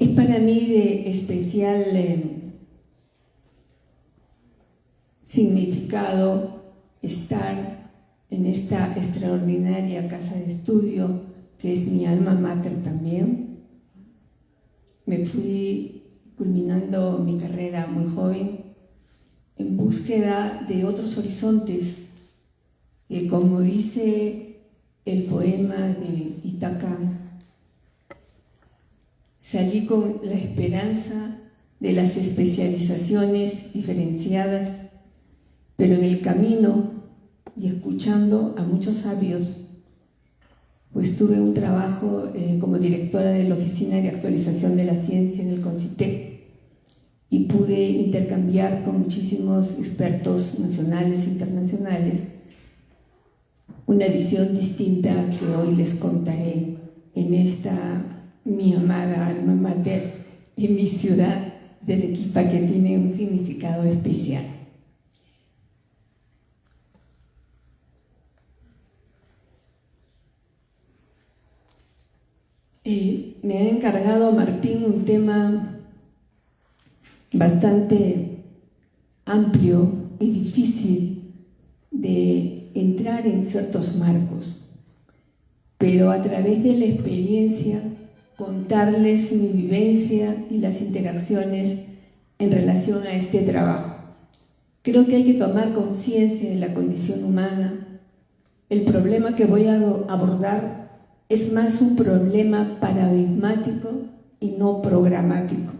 Es para mí de especial significado estar en esta extraordinaria casa de estudio, que es mi alma mater también. Me fui culminando mi carrera muy joven en búsqueda de otros horizontes, que, como dice el poema de Ítaca, salí con la esperanza de las especializaciones diferenciadas, pero en el camino y escuchando a muchos sabios, pues tuve un trabajo como directora de la Oficina de Actualización de la Ciencia en el CONCITEC y pude intercambiar con muchísimos expertos nacionales e internacionales una visión distinta que hoy les contaré en esta mi amada alma mater y mi ciudad de Arequipa, que tiene un significado especial. Me ha encargado Martín un tema bastante amplio y difícil de entrar en ciertos marcos, pero a través de la experiencia contarles mi vivencia y las interacciones en relación a este trabajo. Creo que hay que tomar conciencia de la condición humana. El problema que voy a abordar es más un problema paradigmático y no programático.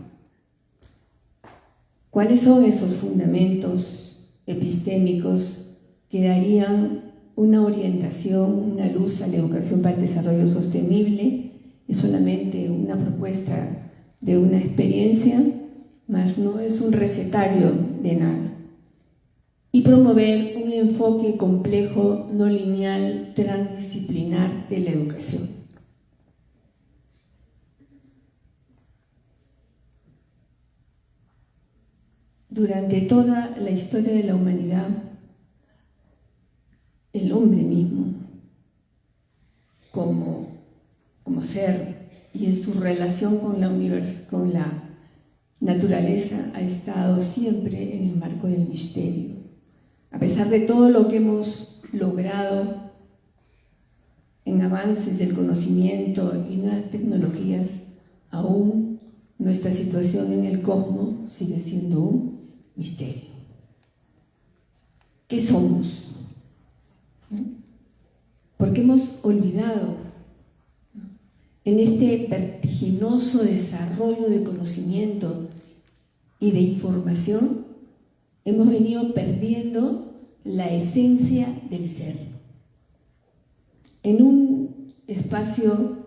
¿Cuáles son esos fundamentos epistémicos que darían una orientación, una luz a la educación para el desarrollo sostenible? Es solamente una propuesta de una experiencia, mas no es un recetario de nada. Y promover un enfoque complejo, no lineal, transdisciplinar de la educación. Durante toda la historia de la humanidad, el hombre mismo, como ser y en su relación con la naturaleza, ha estado siempre en el marco del misterio. A pesar de todo lo que hemos logrado en avances del conocimiento y nuevas tecnologías, aún nuestra situación en el cosmos sigue siendo un misterio. ¿Qué somos? Porque hemos olvidado, en este vertiginoso desarrollo de conocimiento y de información, hemos venido perdiendo la esencia del ser. En un espacio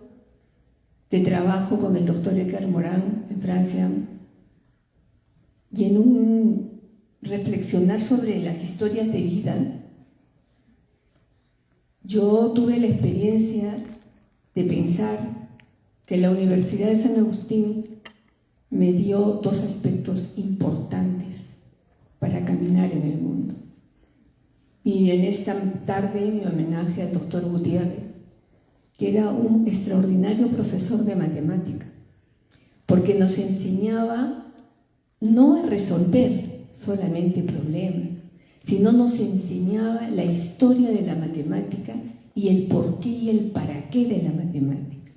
de trabajo con el doctor Edgar Morin en Francia y en un reflexionar sobre las historias de vida, yo tuve la experiencia de pensar que la Universidad de San Agustín me dio dos aspectos importantes para caminar en el mundo. Y en esta tarde mi homenaje al doctor Gutiérrez, que era un extraordinario profesor de matemática, porque nos enseñaba no a resolver solamente problemas, sino nos enseñaba la historia de la matemática y el porqué y el para qué de la matemática.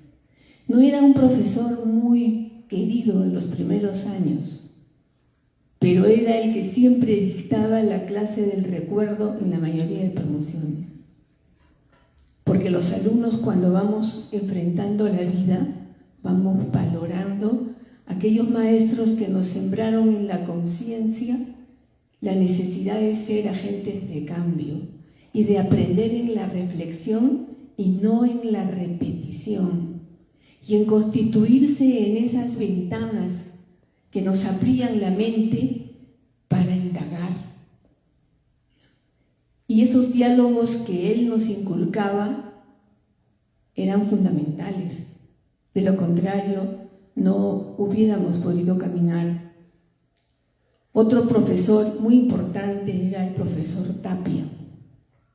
No era un profesor muy querido en los primeros años, pero era el que siempre dictaba la clase del recuerdo en la mayoría de promociones. Porque los alumnos, cuando vamos enfrentando la vida, vamos valorando aquellos maestros que nos sembraron en la conciencia la necesidad de ser agentes de cambio y de aprender en la reflexión y no en la repetición, y en constituirse en esas ventanas que nos abrían la mente para indagar. Y esos diálogos que él nos inculcaba eran fundamentales. De lo contrario, no hubiéramos podido caminar. Otro profesor muy importante era el profesor Tapia,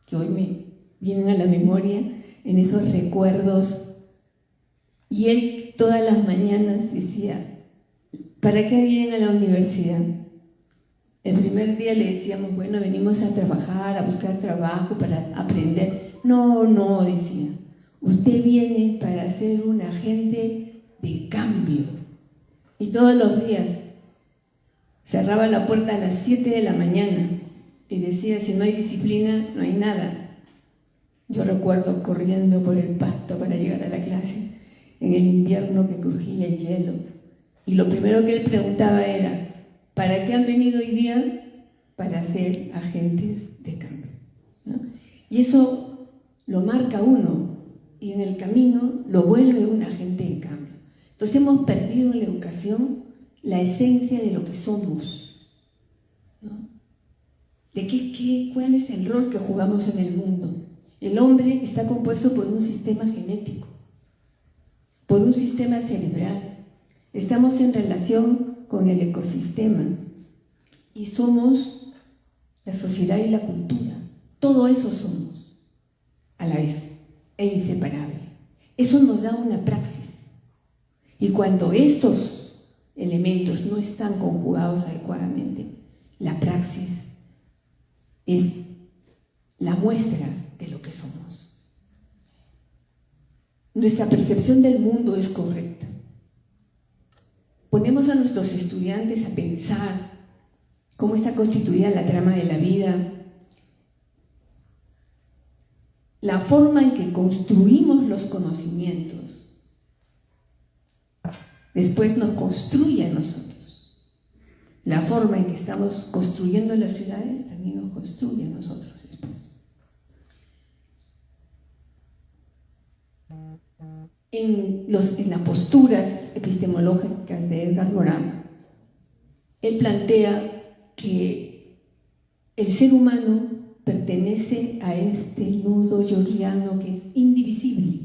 que hoy me vienen a la memoria en esos recuerdos. Y él todas las mañanas decía, ¿para qué vienen a la universidad? El primer día le decíamos, bueno, venimos a trabajar, a buscar trabajo, para aprender. No, no, decía, usted viene para ser un agente de cambio. Y todos los días cerraba la puerta a las 7 de la mañana y decía, si no hay disciplina, no hay nada. Yo recuerdo corriendo por el pasto para llegar a la clase, en el invierno que crujía el hielo. Y lo primero que él preguntaba era, ¿para qué han venido hoy día? Para ser agentes de cambio, ¿no? Y eso lo marca uno, y en el camino lo vuelve un agente de cambio. Entonces hemos perdido en la educación la esencia de lo que somos, ¿no? ¿Cuál es el rol que jugamos en el mundo? El hombre está compuesto por un sistema genético, por un sistema cerebral. Estamos en relación con el ecosistema y somos la sociedad y la cultura. Todo eso somos a la vez e inseparable. Eso nos da una praxis. Y cuando estos elementos no están conjugados adecuadamente, la praxis es la muestra de lo que somos. Nuestra percepción del mundo es correcta. Ponemos a nuestros estudiantes a pensar cómo está constituida la trama de la vida, la forma en que construimos los conocimientos, después nos construye a nosotros. La forma en que estamos construyendo las ciudades también nos construye a nosotros después. En las posturas epistemológicas de Edgar Morin, él plantea que el ser humano pertenece a este nudo georgiano que es indivisible,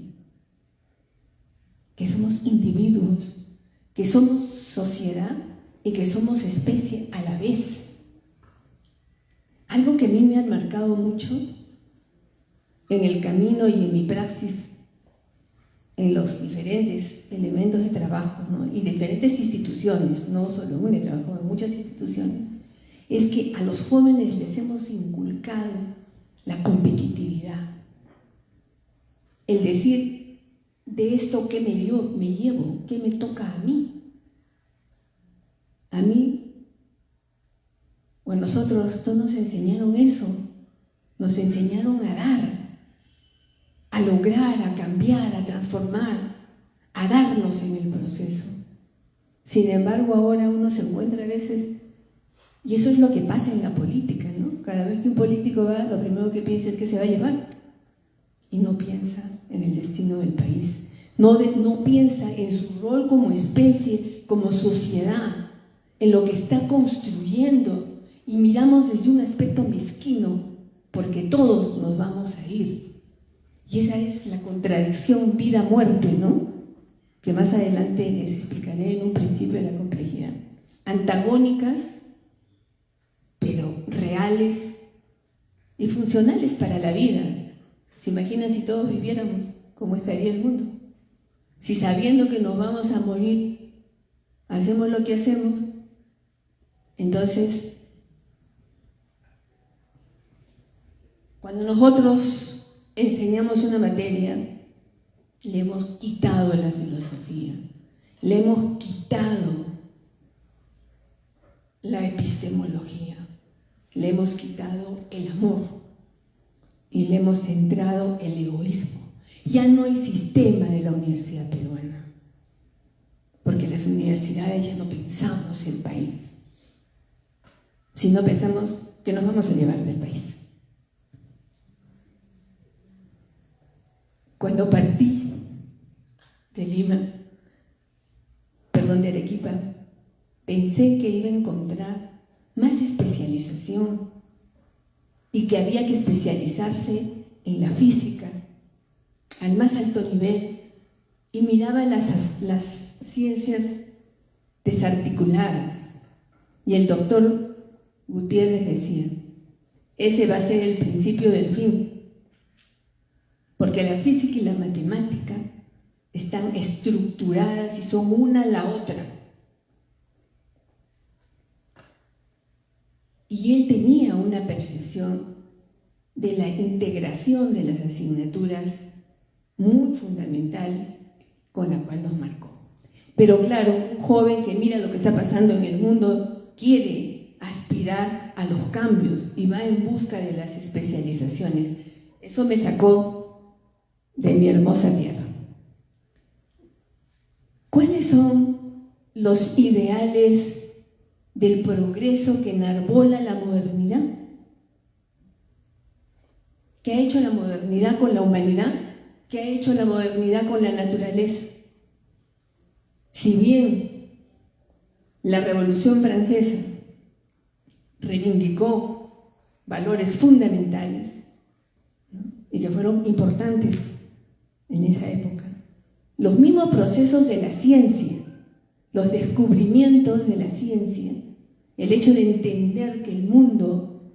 que somos individuos, que somos sociedad y que somos especie a la vez. Algo que a mí me ha marcado mucho en el camino y en mi praxis, en los diferentes elementos de trabajo, ¿no? Y diferentes instituciones, no solo una, he trabajado en muchas instituciones, es que a los jóvenes les hemos inculcado la competitividad. El decir, de esto que me llevo, ¿qué me toca a mí? A mí, o a nosotros, todos nos enseñaron eso, nos enseñaron a dar, a lograr, a cambiar, a transformar, a darnos en el proceso. Sin embargo, ahora uno se encuentra a veces, y eso es lo que pasa en la política, ¿no? Cada vez que un político va, lo primero que piensa es que se va a llevar, y no piensa en el destino del país, no piensa en su rol como especie, como sociedad, en lo que está construyendo, y miramos desde un aspecto mezquino, porque todos nos vamos a ir. Y esa es la contradicción vida-muerte, ¿no? Que más adelante les explicaré en un principio de la complejidad. Antagónicas, pero reales y funcionales para la vida. ¿Se imaginan si todos viviéramos cómo estaría el mundo? Si sabiendo que nos vamos a morir, hacemos lo que hacemos, entonces, cuando nosotros enseñamos una materia, le hemos quitado la filosofía, le hemos quitado la epistemología, le hemos quitado el amor y le hemos centrado el egoísmo. Ya no hay sistema de la universidad peruana, porque las universidades ya no pensamos en país, sino pensamos que nos vamos a llevar del país. Cuando partí de Arequipa, pensé que iba a encontrar más especialización y que había que especializarse en la física, al más alto nivel, y miraba las ciencias desarticuladas. Y el doctor Gutiérrez decía, ese va a ser el principio del fin, porque la física y la matemática están estructuradas y son una a la otra. Y él tenía una percepción de la integración de las asignaturas muy fundamental con la cual nos marcó. Pero claro, un joven que mira lo que está pasando en el mundo quiere aspirar a los cambios y va en busca de las especializaciones. Eso me sacó de mi hermosa tierra. ¿Cuáles son los ideales del progreso que enarbola la modernidad? ¿Qué ha hecho la modernidad con la humanidad? ¿Qué ha hecho la modernidad con la naturaleza? Si bien la Revolución Francesa reivindicó valores fundamentales, ¿no?, y que fueron importantes en esa época, los mismos procesos de la ciencia, los descubrimientos de la ciencia, el hecho de entender que el mundo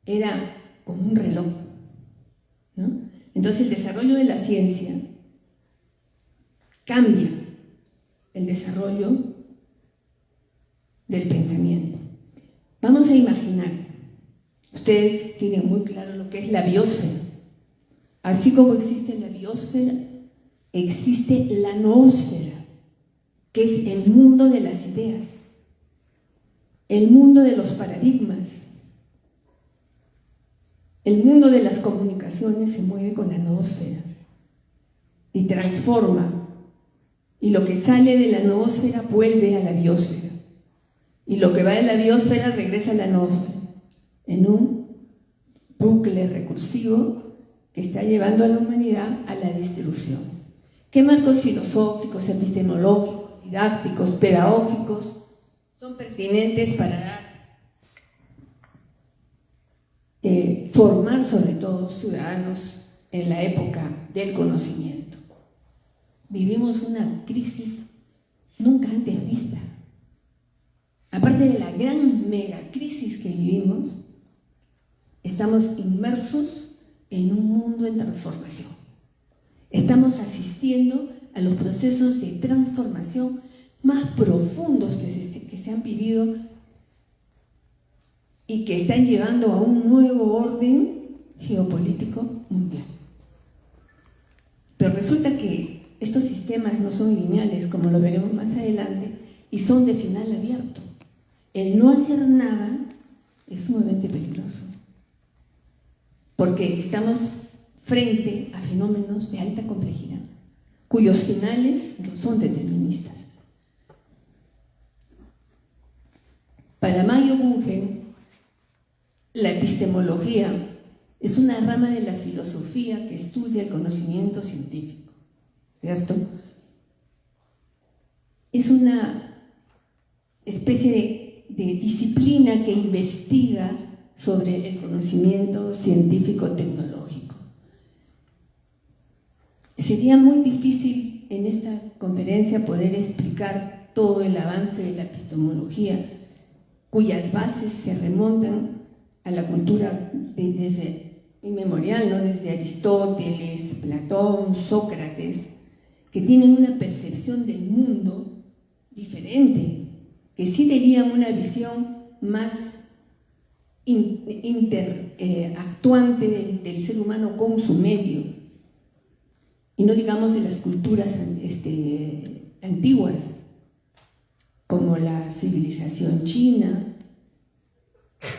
era como un reloj, ¿no? Entonces el desarrollo de la ciencia cambia el desarrollo del pensamiento. Vamos a imaginar, ustedes tienen muy claro lo que es la biosfera. Así como existe la biosfera, existe la noósfera, que es el mundo de las ideas, el mundo de los paradigmas. El mundo de las comunicaciones se mueve con la noósfera y transforma, y lo que sale de la noósfera vuelve a la biosfera, y lo que va de la biosfera regresa a la noósfera, en un bucle recursivo que está llevando a la humanidad a la destrucción. ¿Qué marcos filosóficos, epistemológicos, didácticos, pedagógicos son pertinentes para formar sobre todo ciudadanos en la época del conocimiento? Vivimos una crisis nunca antes vista. Aparte de la gran megacrisis que vivimos, estamos inmersos en un mundo en transformación. Estamos asistiendo a los procesos de transformación más profundos que se han vivido y que están llevando a un nuevo orden geopolítico mundial. Pero resulta que estos sistemas no son lineales, como lo veremos más adelante, y son de final abierto. El no hacer nada es sumamente peligroso, porque estamos frente a fenómenos de alta complejidad, cuyos finales no son deterministas. Para Mayo Bunge, la epistemología es una rama de la filosofía que estudia el conocimiento científico, ¿cierto? Es una especie de disciplina que investiga sobre el conocimiento científico-tecnológico. Sería muy difícil en esta conferencia poder explicar todo el avance de la epistemología, cuyas bases se remontan a la cultura desde inmemorial, ¿no?, desde Aristóteles, Platón, Sócrates, que tienen una percepción del mundo diferente, que sí tenían una visión más interactuante del ser humano con su medio, y no digamos de las culturas antiguas, como la civilización china,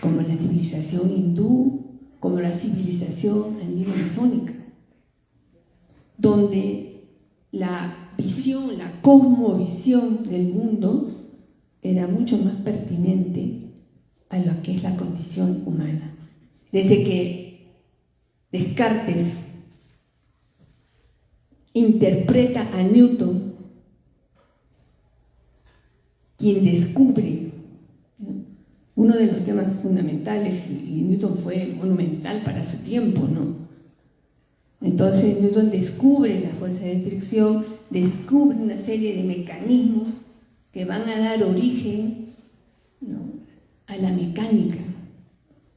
como la civilización hindú, como la civilización andino-masónica, donde la visión, la cosmovisión del mundo era mucho más pertinente a lo que es la condición humana. Desde que Descartes interpreta a Newton, quien descubre, ¿no?, uno de los temas fundamentales, y Newton fue monumental para su tiempo, ¿no? Entonces Newton descubre la fuerza de fricción, descubre una serie de mecanismos que van a dar origen, ¿no?, a la mecánica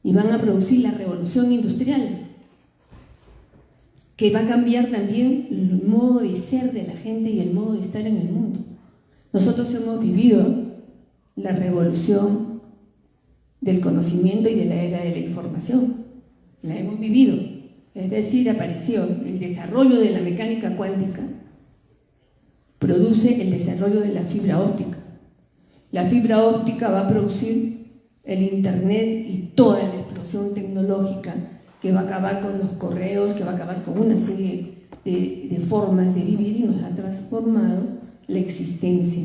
y van a producir la revolución industrial. que va a cambiar también el modo de ser de la gente y el modo de estar en el mundo. Nosotros hemos vivido la revolución del conocimiento y de la era de la información. La hemos vivido. Es decir, apareció el desarrollo de la mecánica cuántica, produce el desarrollo de la fibra óptica. La fibra óptica va a producir el Internet y toda la explosión tecnológica que va a acabar con los correos, que va a acabar con una serie de formas de vivir y nos ha transformado la existencia.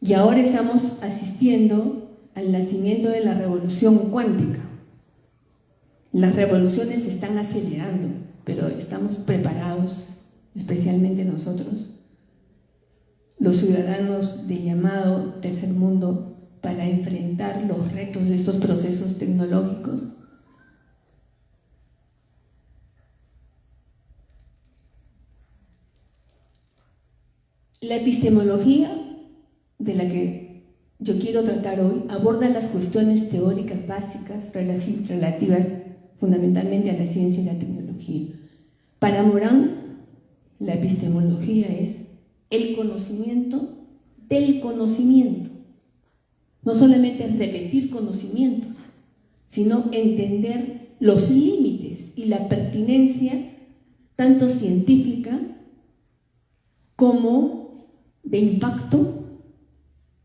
Y ahora estamos asistiendo al nacimiento de la revolución cuántica. Las revoluciones se están acelerando, pero estamos preparados, especialmente nosotros, los ciudadanos de llamado tercer mundo, para enfrentar los retos de estos procesos tecnológicos. La epistemología de la que yo quiero tratar hoy aborda las cuestiones teóricas básicas relativas fundamentalmente a la ciencia y la tecnología. Para Morán, la epistemología es el conocimiento del conocimiento. No solamente repetir conocimientos, sino entender los límites y la pertinencia tanto científica como de impacto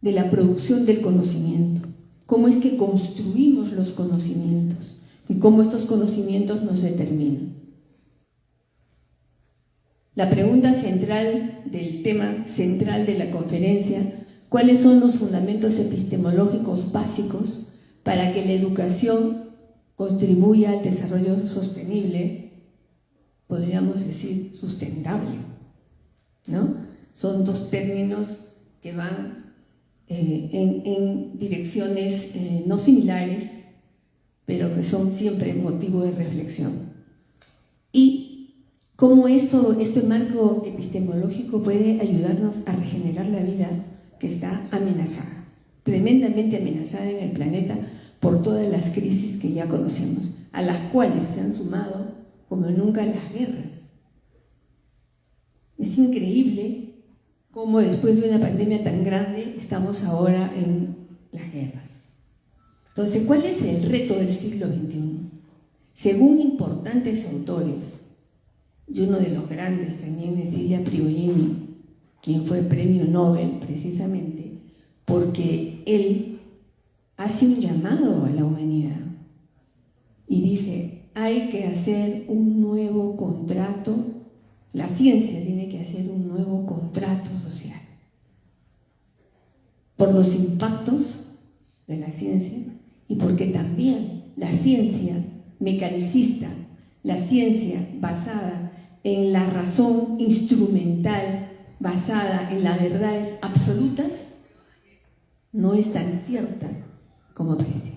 de la producción del conocimiento. Cómo es que construimos los conocimientos y cómo estos conocimientos nos determinan. La pregunta central del tema central de la conferencia: ¿cuáles son los fundamentos epistemológicos básicos para que la educación contribuya al desarrollo sostenible, podríamos decir sustentable, ¿no? Son dos términos que van en direcciones no similares, pero que son siempre motivo de reflexión. Y cómo este marco epistemológico puede ayudarnos a regenerar la vida que está amenazada, tremendamente amenazada en el planeta por todas las crisis que ya conocemos, a las cuales se han sumado como nunca las guerras. Es increíble cómo después de una pandemia tan grande estamos ahora en las guerras. Entonces, ¿cuál es el reto del siglo XXI? Según importantes autores, y uno de los grandes también es Ilia Prigogine, quien fue premio Nobel precisamente porque él hace un llamado a la humanidad y dice: hay que hacer un nuevo contrato, la ciencia tiene que hacer un nuevo contrato social por los impactos de la ciencia y porque también la ciencia mecanicista, la ciencia basada en la razón instrumental, basada en las verdades absolutas, no es tan cierta como parece.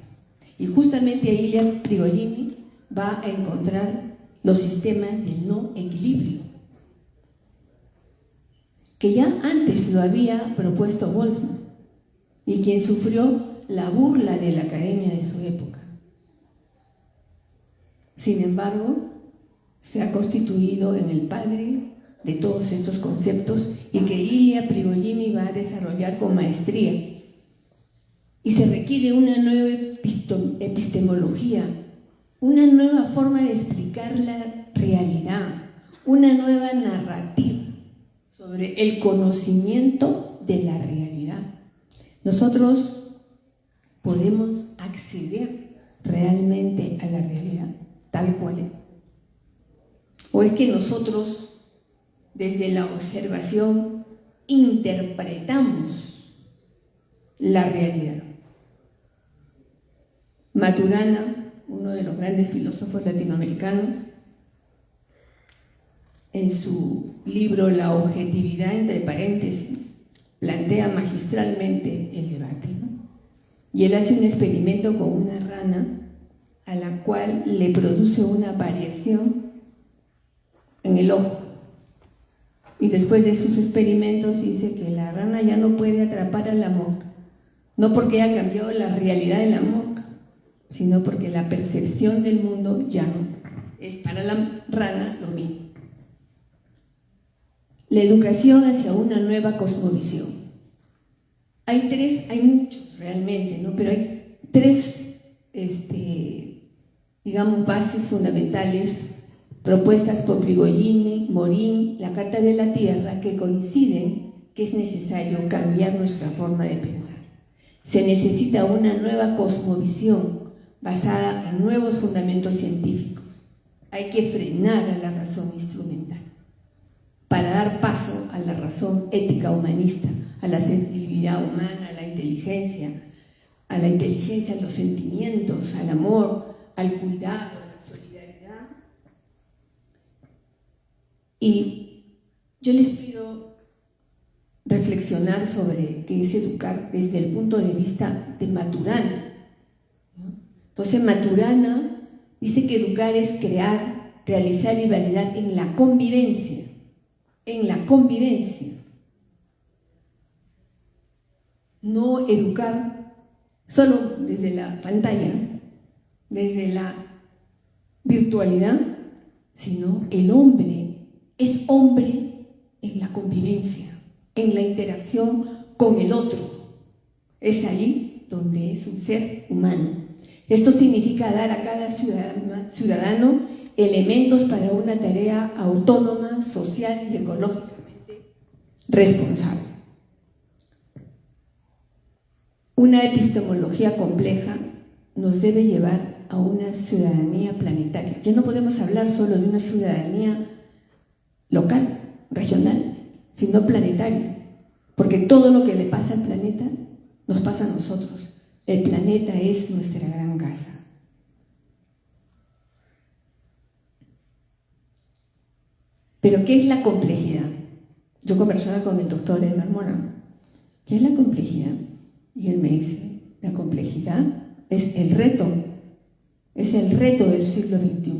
Y justamente ahí Ilia Prigogine va a encontrar los sistemas del no equilibrio, que ya antes lo había propuesto Boltzmann y quien sufrió la burla de la academia de su época. Sin embargo, se ha constituido en el padre de todos estos conceptos y que Ilia Prigogine va a desarrollar con maestría. Y se requiere una nueva epistemología, una nueva forma de explicar la realidad, una nueva narrativa sobre el conocimiento de la realidad. Nosotros podemos acceder realmente a la realidad tal cual es. ¿O es que nosotros, desde la observación, interpretamos la realidad? Maturana, uno de los grandes filósofos latinoamericanos, en su libro La objetividad entre paréntesis, plantea magistralmente el debate, ¿no? Y él hace un experimento con una rana a la cual le produce una variación en el ojo. Y después de sus experimentos dice que la rana ya no puede atrapar a la mosca, no porque haya cambiado la realidad de la mosca, sino porque la percepción del mundo ya no es para la rana lo mismo. la educación hacia una nueva cosmovisión. Hay muchos realmente, ¿no? Pero hay tres, digamos, bases fundamentales propuestas por Prigogine, Morin, la Carta de la Tierra, que coinciden que es necesario cambiar nuestra forma de pensar. Se necesita una nueva cosmovisión basada en nuevos fundamentos científicos. Hay que frenar a la razón instrumental para dar paso a la razón ética humanista, a la sensibilidad humana, a la inteligencia, a los sentimientos, al amor, al cuidado, a la solidaridad. Y yo les pido reflexionar sobre qué es educar desde el punto de vista de Maturana, ¿no? Entonces Maturana dice que educar es crear, realizar y validar en la convivencia. No educar solo desde la pantalla, desde la virtualidad, sino el hombre es hombre en la convivencia, en la interacción con el otro. Es ahí donde es un ser humano. Esto significa dar a cada ciudadano elementos para una tarea autónoma, social y ecológicamente responsable. Una epistemología compleja nos debe llevar a una ciudadanía planetaria. Ya no podemos hablar solo de una ciudadanía local, regional, sino planetaria, porque todo lo que le pasa al planeta nos pasa a nosotros. El planeta es nuestra gran casa. Pero ¿qué es la complejidad? Yo conversaba con el doctor Edgar Morán. ¿Qué es la complejidad? Y él me dice, la complejidad es el reto del siglo XXI.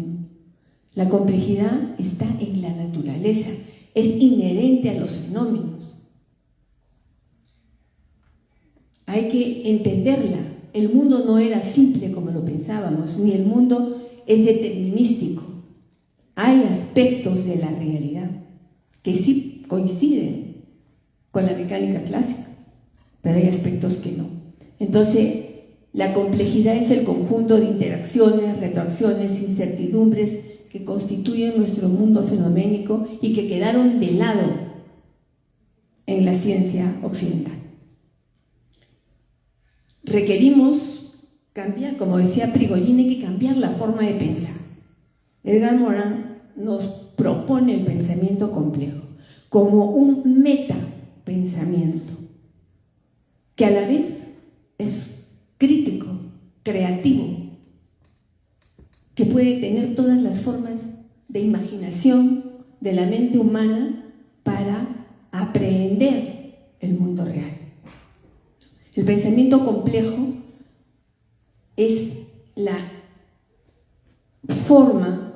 La complejidad está en la naturaleza, es inherente a los fenómenos. Hay que entenderla. El mundo no era simple como lo pensábamos, ni el mundo es determinístico. Hay aspectos de la realidad que sí coinciden con la mecánica clásica, pero hay aspectos que no. Entonces, la complejidad es el conjunto de interacciones, retroacciones, incertidumbres que constituyen nuestro mundo fenoménico y que quedaron de lado en la ciencia occidental. Requerimos cambiar, como decía Prigogine, hay que cambiar la forma de pensar. Edgar Morán nos propone el pensamiento complejo como un metapensamiento que a la vez es crítico, creativo, que puede tener todas las formas de imaginación de la mente humana para aprehender el mundo real. El pensamiento complejo es la forma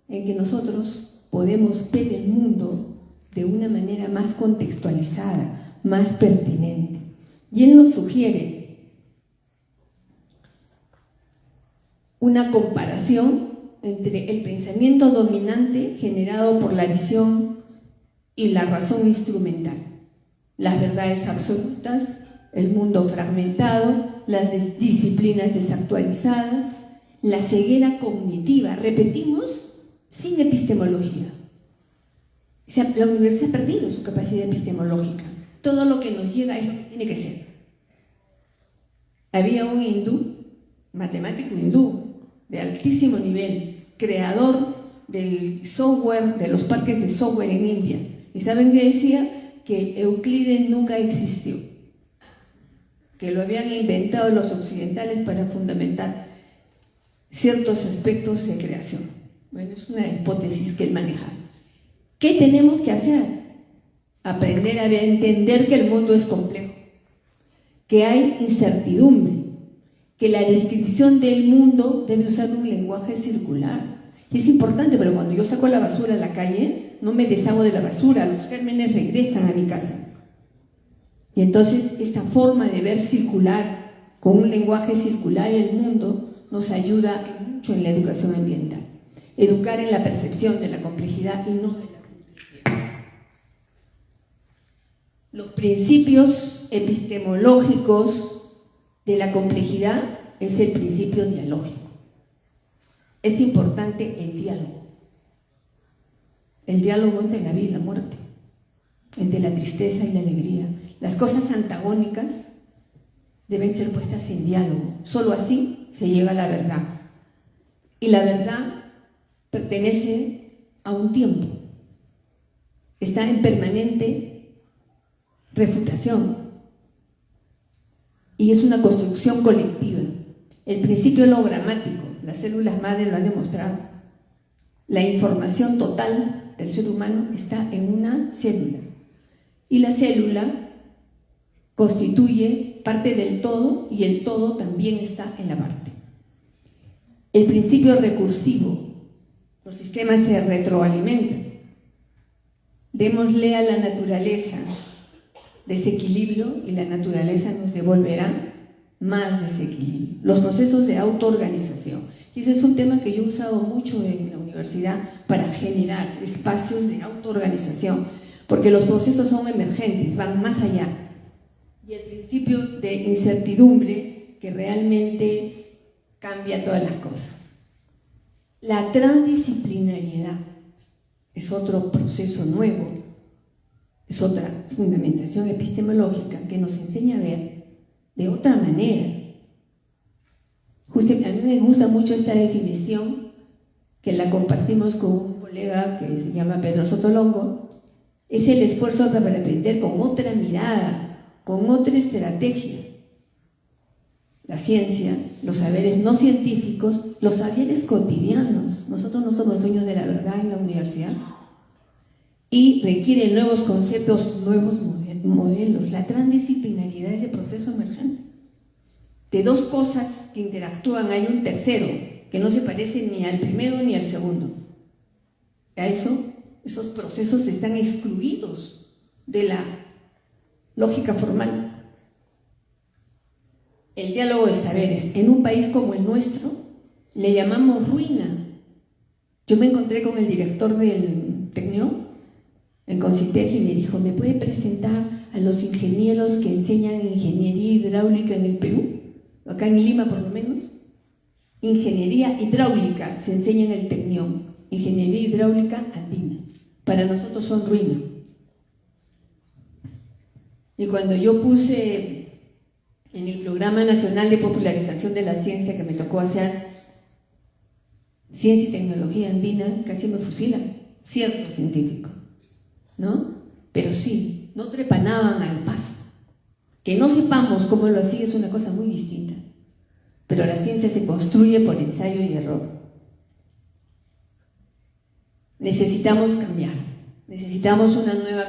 en que nosotros podemos ver el mundo de una manera más contextualizada, más pertinente. Y él nos sugiere una comparación entre el pensamiento dominante generado por la visión y la razón instrumental, las verdades absolutas, el mundo fragmentado, las disciplinas desactualizadas, la ceguera cognitiva, repetimos, sin epistemología. O sea, la universidad ha perdido su capacidad epistemológica. Todo lo que nos llega es lo que tiene que ser. Había un hindú, matemático hindú, de altísimo nivel, creador del software, de los parques de software en India. ¿Y saben qué decía? Que Euclides nunca existió, que lo habían inventado los occidentales para fundamentar ciertos aspectos de creación. Bueno, es una hipótesis que él manejaba. ¿Qué tenemos que hacer? Aprender a entender que el mundo es complejo, que hay incertidumbre, que la descripción del mundo debe usar un lenguaje circular. Y es importante, pero cuando yo saco la basura a la calle, no me deshago de la basura, los gérmenes regresan a mi casa. Y entonces esta forma de ver circular, con un lenguaje circular el mundo, nos ayuda mucho en la educación ambiental. Educar en la percepción de la complejidad y no de la simplicidad. los principios epistemológicos de la complejidad es el principio dialógico. Es importante el diálogo. El diálogo entre la vida y la muerte, entre la tristeza y la alegría. Las cosas antagónicas deben ser puestas en diálogo. Solo así se llega a la verdad. Y la verdad pertenece a un tiempo. Está en permanente refutación. Y es una construcción colectiva. El principio logramático, las células madre lo han demostrado. La información total del ser humano está en una célula. Y la célula constituye parte del todo y el todo también está en la parte. El principio recursivo, los sistemas se retroalimentan. Démosle a la naturaleza desequilibrio y la naturaleza nos devolverá más desequilibrio. Los procesos de autoorganización. Y ese es un tema que yo he usado mucho en la universidad para generar espacios de autoorganización, porque los procesos son emergentes, van más allá. Y el principio de incertidumbre que realmente cambia todas las cosas. La transdisciplinariedad es otro proceso nuevo, es otra fundamentación epistemológica que nos enseña a ver de otra manera. A mí me gusta mucho esta definición que la compartimos con un colega que se llama Pedro Sotolongo. Es el esfuerzo para aprender con otra mirada, con otra estrategia. La ciencia, los saberes no científicos, los saberes cotidianos. Nosotros no somos dueños de la verdad en la universidad. Y requiere nuevos conceptos, nuevos modelos. La transdisciplinariedad es el proceso emergente. De dos cosas que interactúan hay un tercero que no se parece ni al primero ni al segundo. A esos procesos están excluidos de la lógica formal. El diálogo de saberes. En un país como el nuestro le llamamos ruina. Yo me encontré con el director del Tecnio en Concitec y me dijo, ¿me puede presentar a los ingenieros que enseñan ingeniería hidráulica en el Perú? Acá en Lima por lo menos. Ingeniería hidráulica se enseña en el Tecnio, ingeniería hidráulica andina. Para nosotros son ruina. Y cuando yo puse en el Programa Nacional de Popularización de la Ciencia que me tocó hacer Ciencia y Tecnología Andina, casi me fusilan, cierto científico, ¿no? Pero sí, no trepanaban al paso. Que no sepamos cómo lo hacía es una cosa muy distinta, pero la ciencia se construye por ensayo y error. Necesitamos cambiar, necesitamos una nueva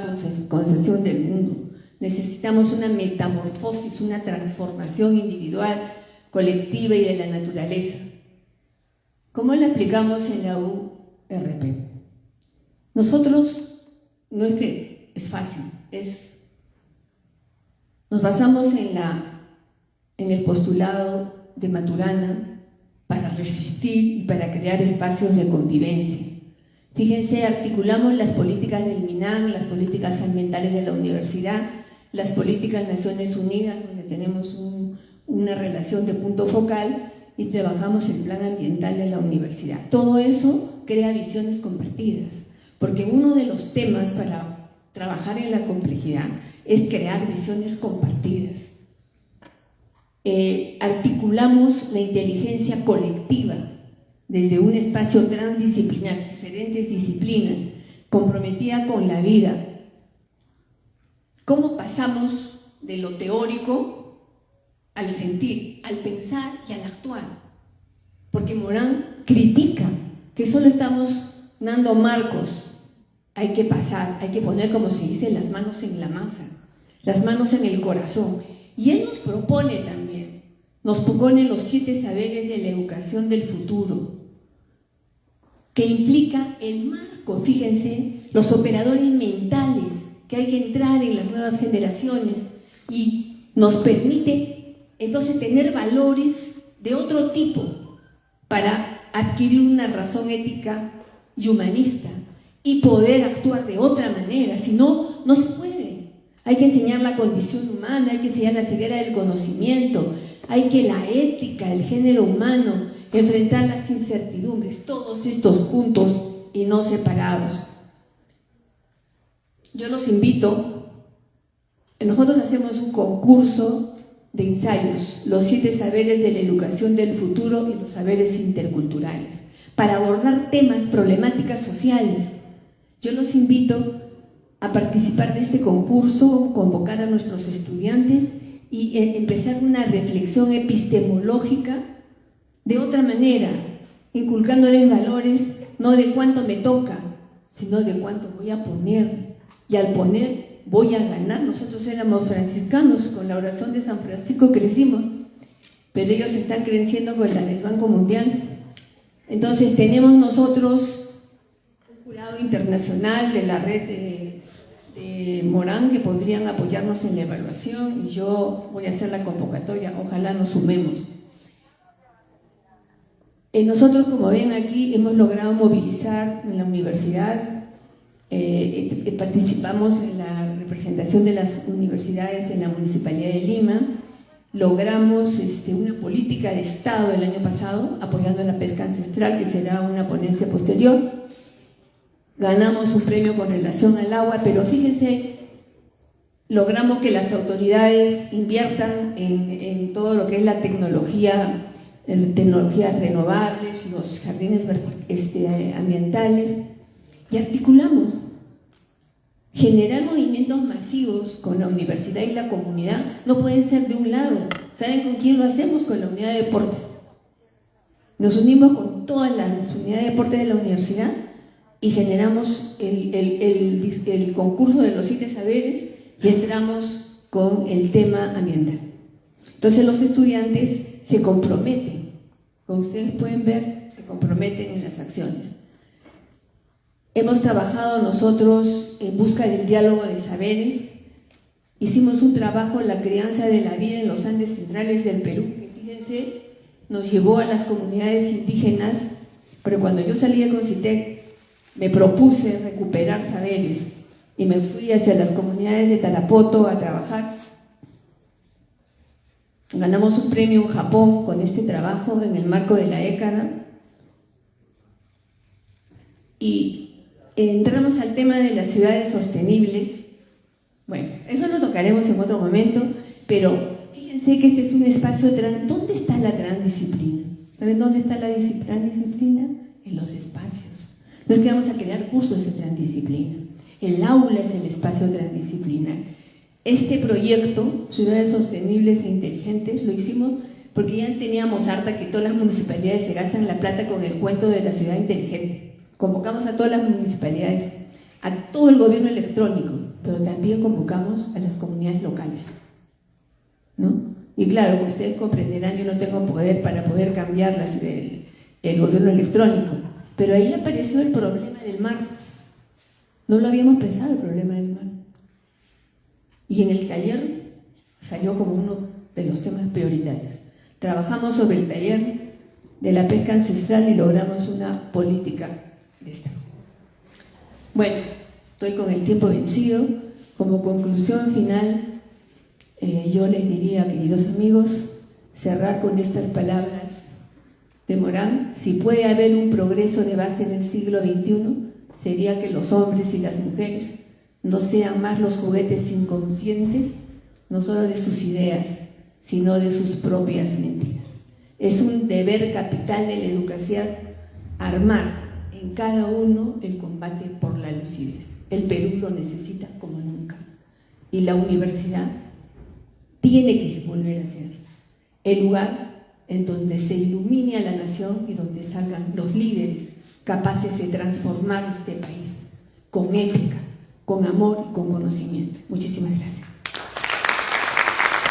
concepción del mundo, necesitamos una metamorfosis, una transformación individual, colectiva y de la naturaleza. ¿Cómo la aplicamos en la URP? Nosotros, no es que es fácil, nos basamos en el postulado de Maturana para resistir y para crear espacios de convivencia. Fíjense, articulamos las políticas del MINAN, las políticas ambientales de la universidad, las políticas de Naciones Unidas, donde tenemos una relación de punto focal, y trabajamos el plan ambiental de la universidad. Todo eso crea visiones compartidas, porque uno de los temas para trabajar en la complejidad es crear visiones compartidas. Articulamos la inteligencia colectiva desde un espacio transdisciplinar, diferentes disciplinas, comprometida con la vida. ¿Cómo pasamos de lo teórico al sentir, al pensar y al actuar? Porque Morán critica que solo estamos dando marcos. Hay que pasar, hay que poner, como se dice, las manos en la masa, las manos en el corazón. Y él nos propone también, nos propone los 7 saberes de la educación del futuro, que implica el marco, fíjense, los operadores mentales que hay que entrar en las nuevas generaciones, y nos permite entonces tener valores de otro tipo para adquirir una razón ética y humanista y poder actuar de otra manera. Si no, no se puede. hay que enseñar la condición humana, hay que enseñar la ceguera del conocimiento, hay que la ética, el género humano, enfrentar las incertidumbres, todos estos juntos y no separados. Yo los invito, nosotros hacemos un concurso de ensayos, los 7 saberes de la educación del futuro y los saberes interculturales, para abordar temas, problemáticas sociales. Yo los invito a participar de este concurso, convocar a nuestros estudiantes y empezar una reflexión epistemológica de otra manera, inculcándoles valores no de cuánto me toca, sino de cuánto voy a poner. Y al poner, voy a ganar. Nosotros éramos franciscanos, con la oración de San Francisco crecimos, pero ellos están creciendo con la del Banco Mundial. Entonces tenemos nosotros un jurado internacional de la red de Morán que podrían apoyarnos en la evaluación, y yo voy a hacer la convocatoria, ojalá nos sumemos. Nosotros, como ven aquí, hemos logrado movilizar en la universidad, participamos en la representación de las universidades en la Municipalidad de Lima, logramos una política de Estado el año pasado, apoyando la pesca ancestral, que será una ponencia posterior. Ganamos un premio con relación al agua, pero fíjense, logramos que las autoridades inviertan en todo lo que es la tecnologías renovables, los jardines ambientales, y articulamos. Generar movimientos masivos con la universidad y la comunidad no pueden ser de un lado. ¿Saben con quién lo hacemos? Con la unidad de deportes. Nos unimos con todas las unidades de deportes de la universidad y generamos el concurso de los 7 saberes y entramos con el tema ambiental. Entonces los estudiantes se comprometen, como ustedes pueden ver, se comprometen en las acciones. Hemos trabajado nosotros en busca del diálogo de saberes, hicimos un trabajo en la crianza de la vida en los Andes centrales del Perú, que fíjense, nos llevó a las comunidades indígenas, pero cuando yo salí de Concitec me propuse recuperar saberes y me fui hacia las comunidades de Tarapoto a trabajar. Ganamos un premio en Japón con este trabajo en el marco de la ECADA y entramos al tema de las ciudades sostenibles. Bueno, eso lo tocaremos en otro momento, pero fíjense que este es un espacio ¿dónde está la transdisciplina? ¿Saben dónde está la transdisciplina? En los espacios. No es que vamos a crear cursos de transdisciplina. El aula es el espacio transdisciplinar. Este proyecto, Ciudades Sostenibles e Inteligentes, lo hicimos porque ya teníamos harta que todas las municipalidades se gastan la plata con el cuento de la ciudad inteligente. Convocamos a todas las municipalidades, a todo el gobierno electrónico, pero también convocamos a las comunidades locales, ¿no? Y claro, como ustedes comprenderán, yo no tengo poder para poder cambiar el gobierno electrónico, pero ahí apareció el problema del mar. No lo habíamos pensado, el problema del mar. Y en el taller salió como uno de los temas prioritarios. Trabajamos sobre el taller de la pesca ancestral y logramos una política de esta. Bueno, estoy con el tiempo vencido. Como conclusión final, yo les diría, queridos amigos, cerrar con estas palabras de Morán: si puede haber un progreso de base en el siglo XXI, sería que los hombres y las mujeres no sean más los juguetes inconscientes, no solo de sus ideas, sino de sus propias mentiras. Es un deber capital de la educación armar en cada uno el combate por la lucidez. El Perú lo necesita como nunca. Y la universidad tiene que volver a ser el lugar en donde se ilumine a la nación y donde salgan los líderes capaces de transformar este país con ética, con amor y con conocimiento. Muchísimas gracias.